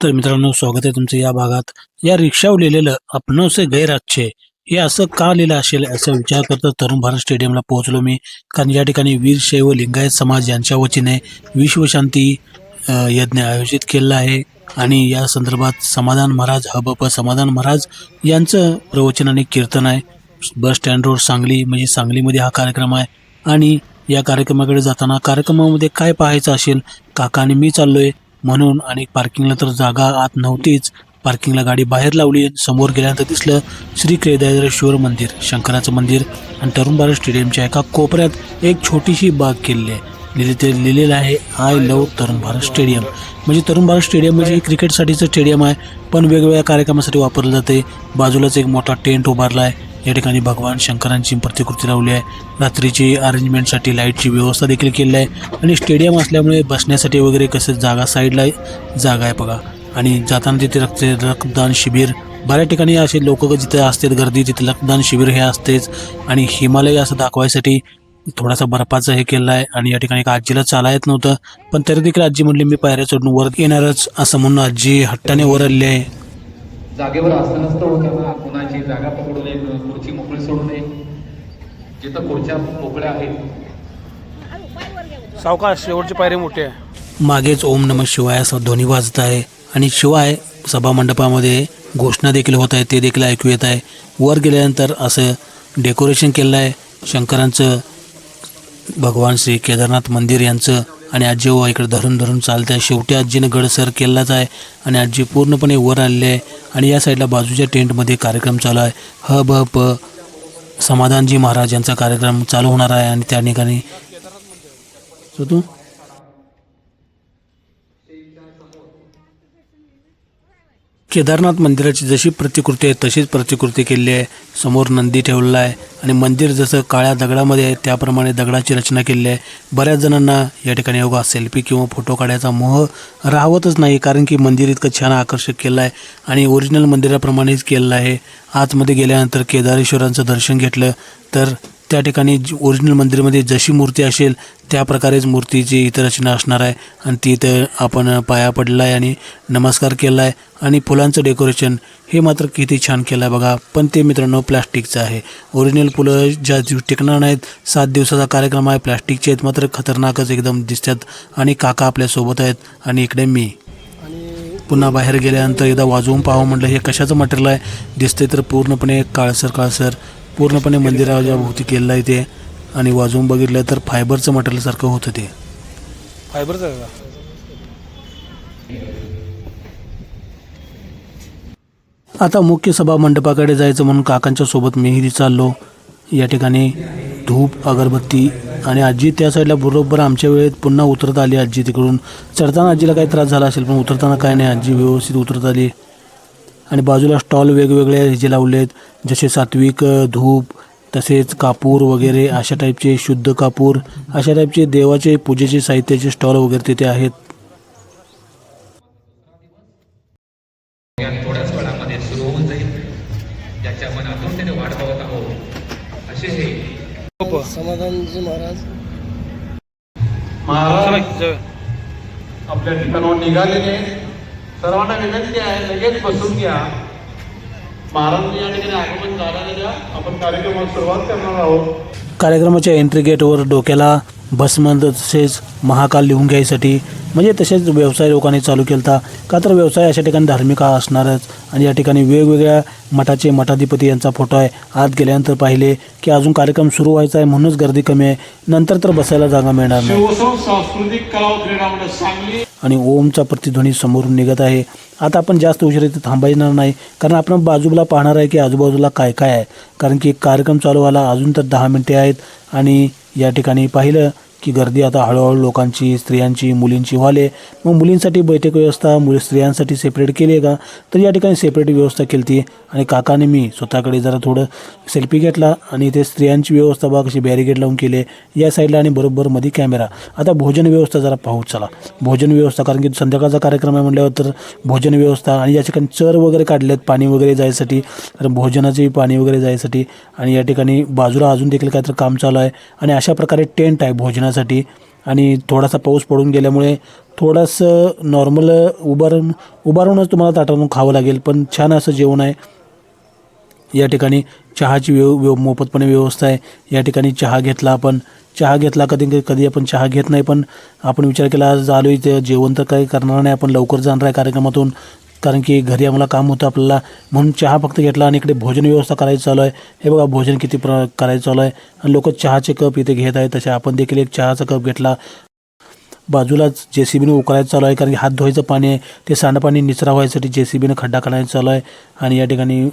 तर मित्रांनो, स्वागत आहे तुमचं या भागात. या रिक्षावर लिहिलेलं अपनों से गैर अच्छे हे असं का लिहिलं असेल असा विचार करता तरुण भारत स्टेडियमला पोहोचलो मी. कारण या ठिकाणी वीरशैव लिंगायत समाज यांच्या वतीने विश्वशांती यज्ञ आयोजित केलेला आहे आणि या संदर्भात समाधान महाराज हबप समाधान महाराज यांचं प्रवचन आणि कीर्तन आहे. बस स्टँड रोड सांगली, म्हणजे सांगलीमध्ये हा कार्यक्रम आहे. आणि या कार्यक्रमाकडे जाताना कार्यक्रमामध्ये काय पाहायचं असेल, काका आणि मी चाललोय म्हणून. आणि पार्किंगला तर जागा आत नव्हतीच, पार्किंगला गाडी बाहेर लावली. समोर गेल्यानंतर दिसलं श्री केदारेश्वर मंदिर, शंकराचं मंदिर. आणि तरुण भारत स्टेडियमच्या एका कोपऱ्यात एक छोटीशी बाग केलेली आहे. लिहिलेलं आहे I love Tarun Bharat stadium. म्हणजे तरुण भारत स्टेडियम म्हणजे क्रिकेटसाठीचं स्टेडियम आहे, पण वेगवेगळ्या कार्यक्रमासाठी वापरलं जाते. बाजूलाच एक मोठा टेंट उभारला आहे. या ठिकाणी भगवान शंकरांची प्रतिकृती लावली आहे. रात्रीची अरेंजमेंटसाठी लाईटची व्यवस्था देखील केली आहे. आणि स्टेडियम असल्यामुळे बसण्यासाठी वगैरे कसं जागा साईडला जागा आहे बघा. आणि जाताना तिथे रक्तदान शिबिर, बऱ्याच ठिकाणी असे लोक जिथे असतात गर्दी तिथे रक्तदान शिबिर हे असतेच. आणि हिमालय असं दाखवायसाठी थोडासा बर्फाचं हे केलं आहे. आणि या ठिकाणी आजीला चाला येत नव्हतं, पण तरी देखील आजी म्हणली मी पायऱ्या चढून वर येणारच असं म्हणून आजी हट्टाने वर आली आहे. जागेवर असं नसतं होतं, कुणाची जागा पकडू नये, खुर्ची मोकळी सोडू नये. जिथं खुर्च्या मोकळ्या आहेत सावकाश, शेवटची पायरी मोठी आहे. मागेच ओम नमः शिवाय असा ध्वनी वाजत आहे. आणि शिवाय सभा मंडपामध्ये घोषणा देखील होत आहे, ते देखील ऐकू येत आहे. वर गेल्यानंतर असं डेकोरेशन केलं आहे शंकरांचं, भगवान श्री केदारनाथ मंदिर यांचं. आणि आजी इकडे धरून धरून चालत आहे. शेवटी आजीनं गडसर केलाच आहे आणि आजी पूर्णपणे वर आलेली आहे. आणि या साईडला बाजूच्या टेंटमध्ये कार्यक्रम चालू आहे. हबप समाधानजी महाराज यांचा कार्यक्रम चालू होणार आहे. आणि त्या ठिकाणी तू केदारनाथ मंदिराची जशी प्रतिकृती आहे तशीच प्रतिकृती केलेली आहे. समोर नंदी ठेवलेला आहे. आणि मंदिर जसं काळ्या दगडामध्ये आहे त्याप्रमाणे दगडाची रचना केलेली आहे. बऱ्याच जणांना या ठिकाणी योगा सेल्फी किंवा फोटो काढायचा मोह राहतच नाही, कारण की मंदिर इतकं छान आकर्षक केलं आहे आणि ओरिजिनल मंदिराप्रमाणेच केलेलं आहे. आतमध्ये गेल्यानंतर केदारेश्वरांचं दर्शन घेतलं तर त्या ठिकाणी ओरिजिनल मंदिरामध्ये जशी मूर्ती असेल त्या प्रकारेच मूर्तीची इतर रचना असणार आहे. आणि ती इथं आपण पाया पडला आहे आणि नमस्कार केला आहे. आणि फुलांचं डेकोरेशन हे मात्र किती छान केलं आहे बघा. पण ते मित्रांनो प्लॅस्टिकचं आहे. ओरिजिनल फुलं ज्या टिकणार नाहीत. 7 दिवसाचा कार्यक्रम आहे, प्लॅस्टिकचे आहेत, मात्र खतरनाकच एकदम दिसतात. आणि काका आपल्यासोबत आहेत आणि इकडे मी. पुन्हा बाहेर गेल्यानंतर एकदा वाजवून पाहावं म्हटलं हे कशाचं मटेरियल आहे. दिसते तर पूर्णपणे काळसर पूर्णपणे मंदिराच्या भोवती केलेलं आहे ते. आणि वाजवून बघितलं तर फायबरचं मटेरियलसारखं होतं ते. फायबरचं का? आता मुख्य सभा मंडपाकडे जायचं म्हणून काकांच्या सोबत मीही चाललो. या ठिकाणी धूप अगरबत्ती आणि आजी त्या साईडला बरोबर आमच्या वेळेत पुन्हा उतरत आली. आजी तिकडून चढताना आजीला काही त्रास झाला असेल, पण उतरताना काय नाही, आजी व्यवस्थित उतरत आली. आणि बाजूला स्टॉल वेगवेगळे ह्याचे लावलेत, जसे सात्विक धूप, तसेच कापूर वगैरे अशा टाईपचे, शुद्ध कापूर अशा टाईपचे देवाचे पूजेचे साहित्याचे स्टॉल वगैरे तिथे आहेत. थोड्याच वेळामध्ये सुरू होऊन जाईल. ज्याच्या मनातून त्याने वाट बघत आहोत असे हे समाधानजी महाराज आपल्या ठिकाणावर निघालेले. सर्वांना विनंती आहे लगेच बसून घ्या. महाराज या ठिकाणी आगमन झाल्याने द्या. आपण कार्यक्रमाला सुरुवात करणार आहोत. कार्यक्रमाच्या एंट्री गेटवर डोक्याला भस्म तसेच महाकाल लिहून घ्यायसाठी, म्हणजे तसेच व्यवसाय लोकांनी चालू केला का तर व्यवसाय अशा ठिकाणी धार्मिक असणारच. आणि या ठिकाणी वेगवेगळ्या मठाचे मठाधिपती यांचा फोटो आहे. आत गेल्यानंतर पाहिले की अजून कार्यक्रम सुरू व्हायचा आहे म्हणूनच गर्दी कमी आहे, नंतर तर बसायला जागा मिळणार नाही. सांस्कृतिक कला व क्रीडा मंडळ सांगली. आणि ओमचा प्रतिध्वनी समोरून निघत आहे. आता आपण जास्त उशीर इथे थांबायणार नाही, कारण आपण बाजूला पाहणार आहे की आजूबाजूला काय काय आहे. कारण की कार्यक्रम चालू व्हायला अजून तर 10 मिनिटे आहेत. आणि या ठिकाणी पाहिलं की गर्दी आता हळूहळू लोकांची, स्त्रियांची, मुलींची व्हाले. मग मुलींसाठी बैठक व्यवस्था, स्त्रियांसाठी सेपरेट केली आहे का, तर या ठिकाणी सेपरेट व्यवस्था केली ती. आणि काकाने मी स्वतःकडे जरा थोडं सेल्फी घेतला. आणि इथे स्त्रियांची व्यवस्था बघा कशी बॅरिगेड लावून केले या साईडला आणि बरोबर मध्ये कॅमेरा. आता भोजन व्यवस्था जरा पाहू चला. भोजन व्यवस्था, कारण की संध्याकाळचा कार्यक्रम आहे म्हटल्यावर तर भोजन व्यवस्था. आणि या ठिकाणी चर वगैरे काढलेत पाणी वगैरे जायसाठी, तर भोजनाचे पाणी वगैरे जायसाठी. आणि या ठिकाणी बाजूला अजून देखील काहीतरी काम चालू आहे. आणि अशा प्रकारे टेंट आहे भोजनासाठी. आणि थोडासा पाऊस पडून गेल्यामुळे थोडंसं नॉर्मल उभारूनच तुम्हाला ताटातून खावं लागेल, पण छान असं जेवण आहे. या ठिकाणी चहाची मोफतपणे व्यवस्था आहे. या ठिकाणी चहा घेतला आपण, कधी कधी आपण चहा घेत नाही, पण आपण विचार केला आज आलो इथे जेवण तर काही करणार नाही, आपण लवकर जाणार आहे कार्यक्रमातून, कारण की घरी आम्हाला काम होतं आपल्याला, म्हणून चहा फक्त घेतला. आणि इकडे भोजन व्यवस्था करायची चालू आहे. हे बघा भोजन किती करायचं चालू आहे आणि लोक चहाचे कप इथे घेत आहेत. तसे आपण देखील एक चहाचा कप घेतला. बाजूलाच JCBने उकळायचं चालू आहे, कारण की हात धुवायचं पाणी आहे, ते सांडपाणी निचरा व्हायसाठी JCBने खड्डा काढायचा चालू आहे. आणि या ठिकाणी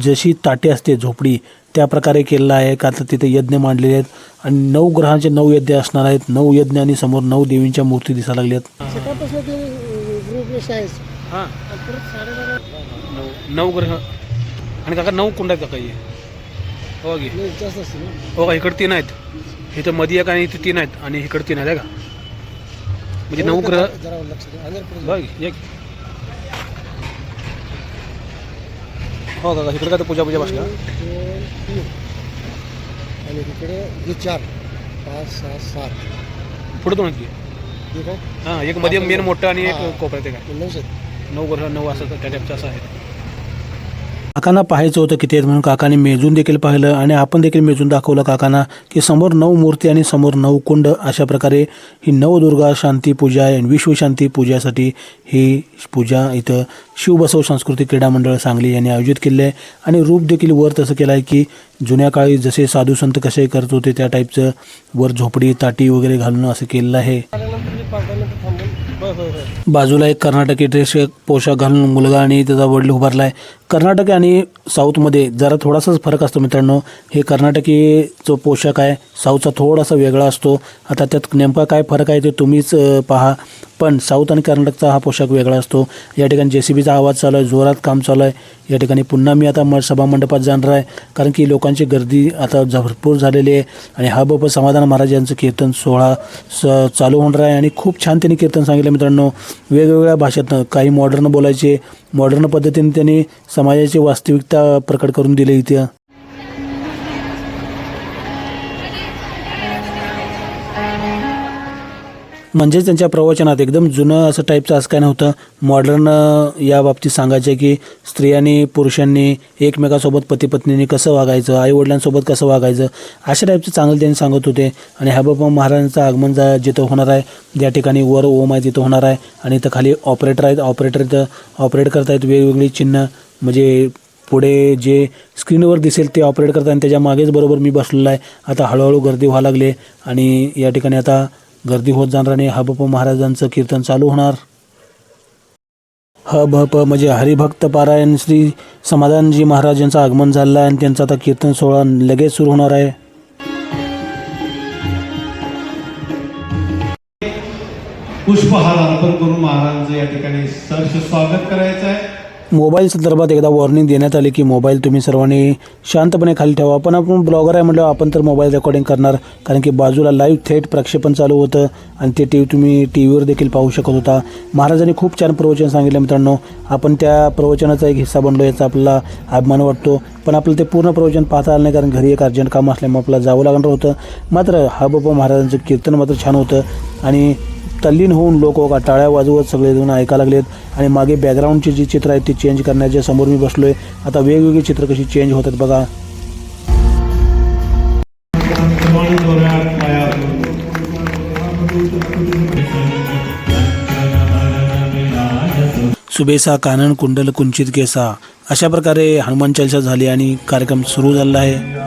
जशी ताटे असते झोपडी त्या प्रकारे केलेला आहे, का तर तिथे यज्ञ मांडलेले आहेत आणि 9 ग्रहांचे 9 यज्ञ असणार आहेत. 9 यज्ञ आणि समोर 9 देवींच्या मूर्ती दिसायला लागल्यात. सकाळपासून ते ग्रुप आहे. हां, परत 12:30 9 ग्रह आणि काका 9 कुंड आहेत काका हे. हो गे जास्त असते ना. हो का, इकडे 3 आहेत, इथं मध्ये एक आणि इथे 3 आहेत आणि इकडे 3 आहेत आहे का, म्हणजे 9 ग्रह. जरा लक्ष द्या. अंदर पुढे बघ एक हो काका, इकडे काय तर पूजा बसल्या. 2, 3 आणि तिकडे हे 4, 5, 6, 7 पुढे 2 की हे काय हां, एक मध्ये मेन मोठं आणि एक हां. कोपऱ्यात एक आहे. 9 9 ग्रह 9 असं त्या टाईपचं असं आहे. काकांना पाहायचं होतं किती आहेत म्हणून काकाने मेजून देखील पाहिलं आणि आपण देखील मेजून दाखवलं काकांना की समोर 9 मूर्ती आणि समोर 9 कुंड. अशा प्रकारे ही नवदुर्गा शांती पूजा आणि विश्वशांती पूजासाठी ही पूजा इथं शिवबसव सांस्कृतिक क्रीडा मंडळ सांगली यांनी आयोजित केले आहे. आणि रूप देखील वर तसं केलं आहे की जुन्या काळी जसे साधू संत कसे करत होते त्या टाईपचं वर झोपडी ताटी वगैरे घालून असं केलेलं आहे. बाजूला एक कर्नाटकी ड्रेस पोशाख घालून मुलगा आणि त्याचा वडील उभारला आहे. कर्नाटक आणि साऊथमध्ये जरा थोडासाच फरक असतो मित्रांनो. हे कर्नाटकी जो पोशाख आहे साऊथचा थोडासा वेगळा असतो. आता त्यात नेमका काय फरक आहे ते तुम्हीच पहा, पण साऊथ आणि कर्नाटकचा हा पोशाख वेगळा असतो. या ठिकाणी JCBचा आवाज चालू आहे, जोरात काम चालू आहे. या ठिकाणी पुन्हा मी आता सभामंडपात जाणार आहे, कारण की लोकांची गर्दी आता भरपूर झालेली आहे. आणि हा बाबा समाधान महाराज यांचं कीर्तन सोहळा चालू होणार आहे आणि खूप छान त्यांनी कीर्तन सांगितलं मित्रांनो. वेगवेगळ्या भाषेतनं, काही मॉडर्न बोलायचे, मॉडर्न पद्धतीने त्यांनी समाजाची वास्तविकता प्रकट करून दिली इथे. म्हणजेच त्यांच्या प्रवचनात एकदम जुनं असं टाईपचं असं काय नव्हतं. मॉडर्न या बाबतीत सांगायचं आहे की स्त्रियांनी पुरुषांनी एकमेकासोबत पतीपत्नींनी कसं वागायचं, आईवडिलांसोबत कसं वागायचं, अशा टाईपचं चांगलं त्यांनी सांगत होते. आणि हा बाबा महाराजांचं आगमन जिथं होणार आहे, ज्या ठिकाणी वर ओम आहे तिथं होणार आहे आणि इथं खाली ऑपरेटर आहेत. ऑपरेटर इथं ऑपरेट करतायत वेगवेगळी चिन्ह, म्हणजे पुढे जे स्क्रीनवर दिसेल ते ऑपरेट करतात आणि त्याच्या मागेच बरोबर मी बसलेला आहे. आता हळूहळू गर्दी व्हायला लागले आणि या ठिकाणी आता गर्दी होत जाणार आणि हबप महाराजांचं कीर्तन चालू होणार. हबप म्हणजे हरिभक्त पारायण श्री समाधानजी महाराज यांचं आगमन झालं आहे आणि त्यांचा आता कीर्तन सोहळा लगेच सुरू होणार आहे. पुष्पहार अर्पण करून महाराजांचं या ठिकाणी सहर्ष स्वागत करायचं आहे. मोबाईल संदर्भात एकदा वॉर्निंग देण्यात आली की मोबाईल तुम्ही सर्वांनी शांतपणे खाली ठेवा. पण आपण ब्लॉगर आहे म्हटलं आपण तर मोबाईल रेकॉर्डिंग करणार, कारण की बाजूला लाईव्ह थेट प्रक्षेपण चालू होतं आणि ते तुम्ही TVवर देखील पाहू शकत होता. महाराजांनी खूप छान प्रवचन सांगितलं मित्रांनो. आपण त्या प्रवचनाचा एक हिस्सा बनलो याचा आपल्याला अभिमान वाटतो, पण आपलं ते पूर्ण प्रवचन पाहता आलं नाही, कारण घरी एक अर्जंट काम असल्यामुळे आपल्याला जावं लागणार होतं. मात्र हबप महाराजांचं कीर्तन मात्र छान होतं आणि तल्लीन होऊन लोक टाळ्या वाजवत सगळेजण ऐकायला लागलेत. आणि मागे बॅकग्राऊंडची जी चित्र आहेत ती चेंज करण्याच्या समोर मी बसलो आहे. आता वेगवेगळी चित्र कशी चेंज होतात बघा. सुबेसा कानन कुंडल कुंचित केसा, अशा प्रकारे हनुमान चालीसा झाली आणि कार्यक्रम सुरू झालेला आहे.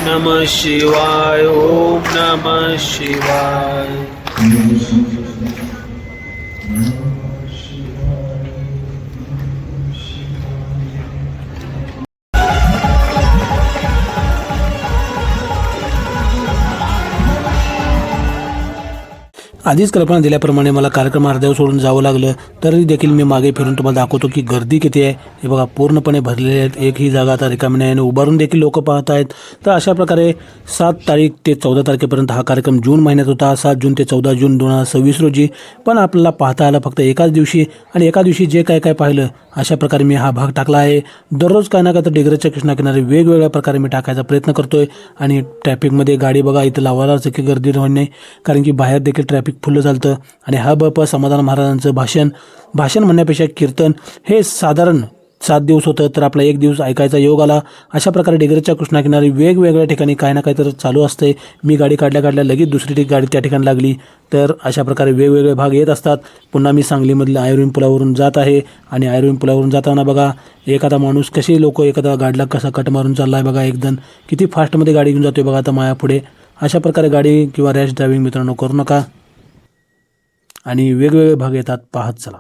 नमः शिवाय, ओम नमः शिवाय. आधीच कल्पना दिल्याप्रमाणे मला कार्यक्रम अर्ध्यावर सोडून जावं लागलं, तरी देखील मी मागे फिरून तुम्हाला दाखवतो की गर्दी किती आहे. हे बघा पूर्णपणे भरलेले आहेत, एकही जागा आता रिकामी नाही आणि उभारून देखील लोक पाहत आहेत. तर अशा प्रकारे 7 तारीख ते 14 तारखेपर्यंत हा कार्यक्रम जून महिन्यात होता, 7 जून ते 14 जून 2026 रोजी. पण आपल्याला पाहता आला फक्त एकाच दिवशी, आणि एका दिवशी जे काय पाहिलं अशा प्रकारे मी हा भाग टाकला आहे. दररोज काय ना काय तर डिग्रजच्या कृष्णाकिनारी वेगवेगळ्या प्रकारे मी टाकायचा प्रयत्न करतोय. आणि ट्रॅफिकमध्ये गाडी बघा इथं लावायलाच की गर्दी होणार नाही, कारण की बाहेर देखील ट्रॅफिक फुलं चालतं. आणि हा बाप्पा समाधान महाराजांचं भाषण म्हणण्यापेक्षा कीर्तन हे साधारण 7 दिवस होतं, तर आपला 1 दिवस ऐकायचा योग आला. अशा प्रकारे डिग्रजच्या कृष्णाकिनारी वेगवेगळ्या ठिकाणी काय ना काय तर चालू असते. मी गाडी काढल्या लगेच दुसरी गाडी त्या ठिकाणी लागली. तर अशा प्रकारे वेगवेगळे भाग येत असतात. पुन्हा मी सांगलीमधल्या आयुर्विन पुलावरून जात आहे, आणि आयुर्विन पुलावरून जाताना बघा एखादा माणूस कसे लोक एखादा गाडीला कसा कट मारून चालला आहे बघा, एकदम किती फास्टमध्ये गाडी घेऊन जातोय बघा आता मायापुढे. अशा प्रकारे गाडी किंवा रॅश ड्रायव्हिंग मित्रांनो करू नका, आणि वेगवेगळे भाग येतात पाहत चला.